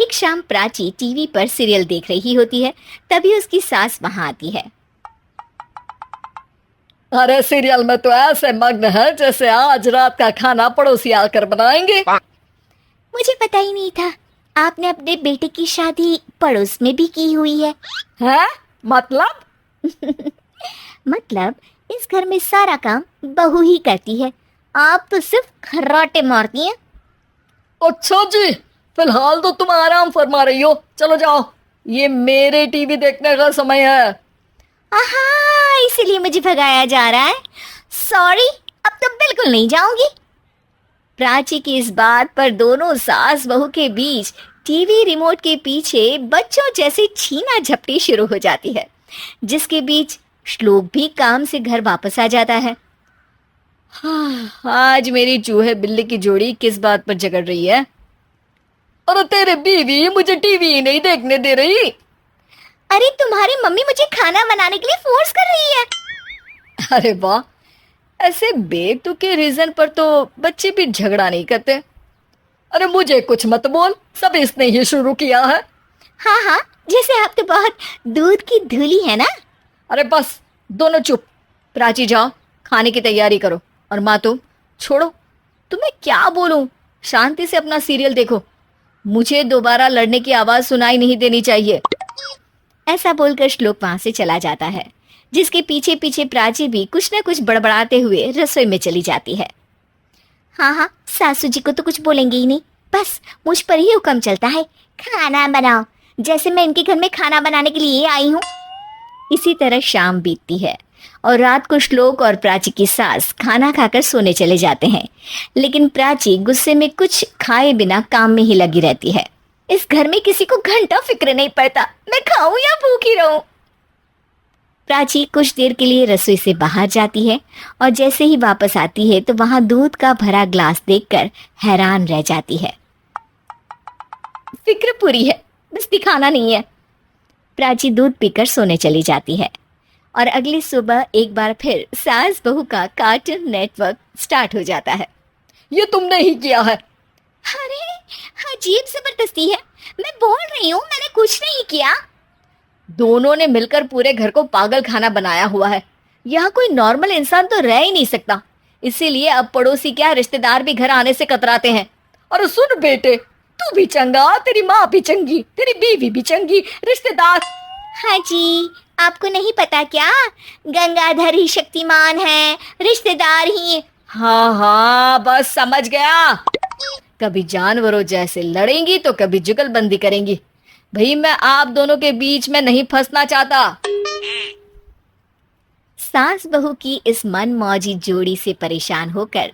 एक शाम प्राची टीवी पर सीरियल देख रही होती है। तभी उसकी सास वहां आती है। अरे सीरियल में तो ऐसे मग्न है जैसे आज रात का खाना पड़ोसी आकर बनाएंगे। मुझे पता ही नहीं था आपने अपने बेटे की शादी पड़ोस में भी की हुई है। हैं? मतलब? मतलब इस घर में सारा काम बहू ही करती है, आप तो सिर्फ खर्राटे मारती हैं। अच्छा जी, फिलहाल तो तुम आराम फरमा रही हो, चलो जाओ, ये मेरे टीवी देखने का समय है। आहा, इसीलिए मुझे भगाया जा रहा है। सॉरी, अब तो बिल्कुल नहीं जाऊंगी। प्राची की इस बात पर दोनों सास बहू के बीच टीवी रिमोट के पीछे बच्चों जैसी छीना झपटी शुरू हो जाती है, जिसके बीच श्लोक भी काम से घर वापस आ जाता है। हाँ, आज मेरी चूहे बिल्ली की जोड़ी किस बात पर झगड़ रही है? अरे तेरे बीवी मुझे टीवी ही नहीं देखने दे रही। अरे तुम्हारी मम्मी मुझे खाना बनाने के लिए फोर्स कर रही है। अरे वाह, ऐसे बेतुके रीजन पर तो बच्चे भी झगड़ा नहीं करते। अरे मुझे कुछ मत बोल, सब इसने ही शुरू किया है। हाँ हाँ, जैसे आप तो बहुत दूध की धूली है ना। अरे बस, दोनों चुप। प्राची जाओ, खाने की तैयारी करो। और माँ तुम छोड़ो, तुम्हें क्या बोलूं, शांति से अपना सीरियल देखो, मुझे दोबारा लड़ने की आवाज सुनाई नहीं देनी चाहिए। ऐसा बोलकर श्लोक वहां से चला जाता है, जिसके पीछे पीछे प्राची भी कुछ न कुछ बड़बड़ाते हुए रसोई में चली जाती है। हाँ हाँ, सासू जी को तो कुछ बोलेंगे ही नहीं, बस मुझ पर ही हुक्म चलता है, खाना बनाओ, जैसे मैं इनके घर में खाना बनाने के लिए आई हूँ। इसी तरह शाम बीतती है और रात को श्लोक और प्राची की सास खाना खाकर सोने चले जाते हैं, लेकिन प्राची गुस्से में कुछ खाए बिना काम में ही लगी रहती है। इस घर में किसी को घंटा फिक्र नहीं पड़ता, मैं खाऊं या भूखी रहूं। प्राची कुछ देर के लिए रसोई से बाहर जाती है और जैसे ही वापस आती है तो वहां दूध का भरा ग्लास देखकर हैरान रह जाती है। फिक्र पूरी है, बस दिखाना नहीं है। प्राची दूध पीकर सोने चली जाती है और अगली सुबह एक बार फिर सास बहू का कार्टून नेटवर्क स्टार्ट हो जाता है। ये तुमने ही किया है। अरे अजीब जबरदस्ती है, मैं बोल रही हूँ मैंने कुछ नहीं किया। दोनों ने मिलकर पूरे घर को पागल खाना बनाया हुआ है। यहाँ कोई नॉर्मल इंसान तो रह ही नहीं सकता, इसीलिए अब पड़ोसी क्या रिश्तेदार भी घर आने से कतराते हैं। और सुन बेटे, तू भी चंगा, तेरी माँ भी चंगी, तेरी बीवी भी चंगी, रिश्तेदार। हाँ जी, आपको नहीं पता क्या, गंगाधर ही शक्तिमान है, रिश्तेदार ही। हाँ हाँ, बस समझ गया। कभी जानवरों जैसे लड़ेंगी तो कभी जुगलबंदी करेंगी। भाई मैं आप दोनों के बीच में नहीं फंसना चाहता। सास बहू की इस मनमौजी जोड़ी से परेशान होकर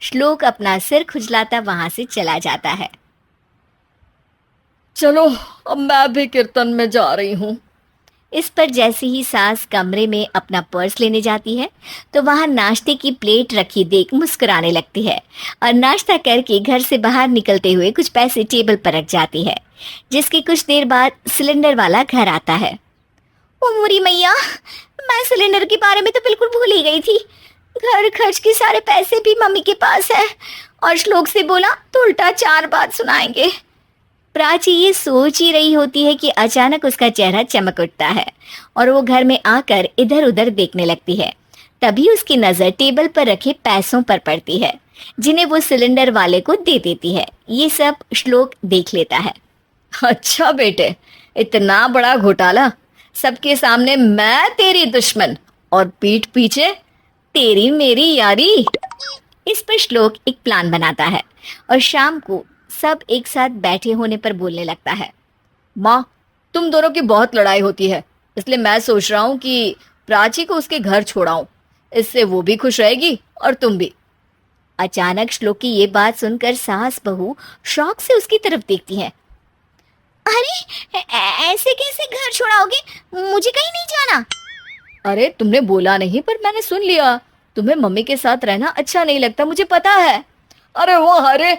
श्लोक अपना सिर खुजलाता वहां से चला जाता है। चलो अब मैं भी कीर्तन में जा रही हूँ। इस पर जैसे ही सास कमरे में अपना पर्स लेने जाती है तो वहां नाश्ते की प्लेट रखी देख मुस्कुराने लगती है और नाश्ता करके घर से बाहर निकलते हुए कुछ पैसे टेबल पर रख जाती है, जिसके कुछ देर बाद सिलेंडर वाला घर आता है। ओ मोरी मैया, मैं सिलेंडर के बारे में तो बिल्कुल भूल ही गई थी। घर खर्च के सारे पैसे भी मम्मी के पास है और श्लोक से बोला तो उल्टा 4 बात सुनाएंगे। प्राची ये सोच ही रही होती है कि अचानक उसका चेहरा चमक उठता है और वो घर में आकर इधर उधर देखने लगती है। तभी उसकी नजर टेबल पर रखे पैसों पर पड़ती है, जिन्हें वो सिलेंडर वाले को दे देती है। ये सब श्लोक देख लेता है। अच्छा बेटे, इतना बड़ा घोटाला, सबके सामने मैं तेरी दुश्मन और पीठ पीछे तेरी मेरी यारी। इस पर श्लोक एक प्लान बनाता है और शाम को सब एक साथ बैठे होने पर बोलने लगता है। माँ, तुम दोनों की बहुत लड़ाई होती है, इसलिए मैं सोच रहा हूँ कि प्राची को उसके घर छोड़ाऊं, इससे वो भी खुश रहेगी और तुम भी। अचानक श्लोक की ये बात सुनकर सास बहू शौक से उसकी तरफ देखती है। अरे ऐसे कैसे घर छोड़ाओगे, मुझे कहीं नहीं जाना। अरे तुमने बोला नहीं पर मैंने सुन लिया, तुम्हें मम्मी के साथ रहना अच्छा नहीं लगता, मुझे पता है। अरे वो, अरे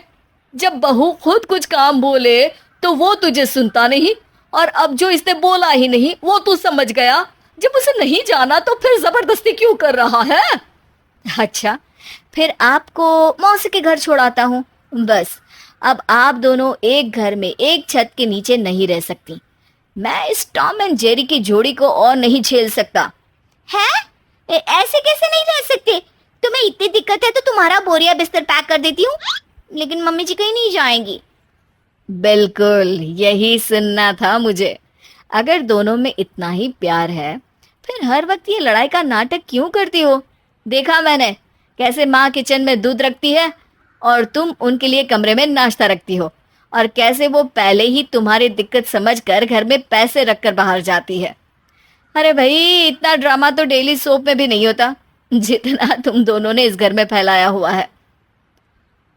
जब बहू खुद कुछ काम बोले तो वो तुझे सुनता नहीं, और अब जो इसने बोला ही नहीं वो तू समझ गया। जब उसे नहीं जाना तो फिर जबरदस्ती क्यों कर रहा है? अच्छा, फिर आपको मौसी के घर छोड़ाता हूँ, बस अब आप दोनों एक घर में एक छत के नीचे नहीं रह सकती। मैं इस टॉम एंड जेरी की जोड़ी को और नहीं झेल सकता। है? ऐसे कैसे नहीं रह सकते? तुम्हें इतनी दिक्कत है तो तुम्हारा बोरिया बिस्तर पैक कर देती हूँ, लेकिन मम्मी जी कहीं नहीं जाएंगी। बिल्कुल यही सुनना था मुझे। अगर दोनों में इतना ही प्यार है फिर हर वक्त ये लड़ाई का नाटक क्यों करती हो? देखा मैंने कैसे माँ किचन में दूध रखती है और तुम उनके लिए कमरे में नाश्ता रखती हो, और कैसे वो पहले ही तुम्हारी दिक्कत समझकर घर में पैसे रखकर बाहर जाती है। अरे भाई, इतना ड्रामा तो डेली सोप में भी नहीं होता जितना तुम दोनों ने इस घर में फैलाया हुआ है।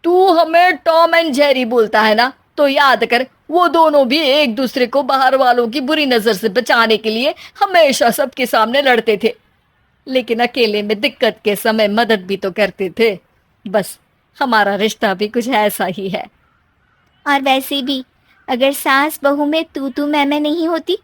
तू हमें टॉम एंड जेरी बोलता है ना, तो याद कर वो दोनों भी एक दूसरे को बाहर वालों की बुरी नजर से बचाने के लिए हमेशा सबके सामने लड़ते थे, लेकिन अकेले में दिक्कत के समय मदद भी तो करते थे। बस हमारा रिश्ता भी कुछ ऐसा ही है। और वैसे भी अगर सास बहू में तू मैं नहीं होती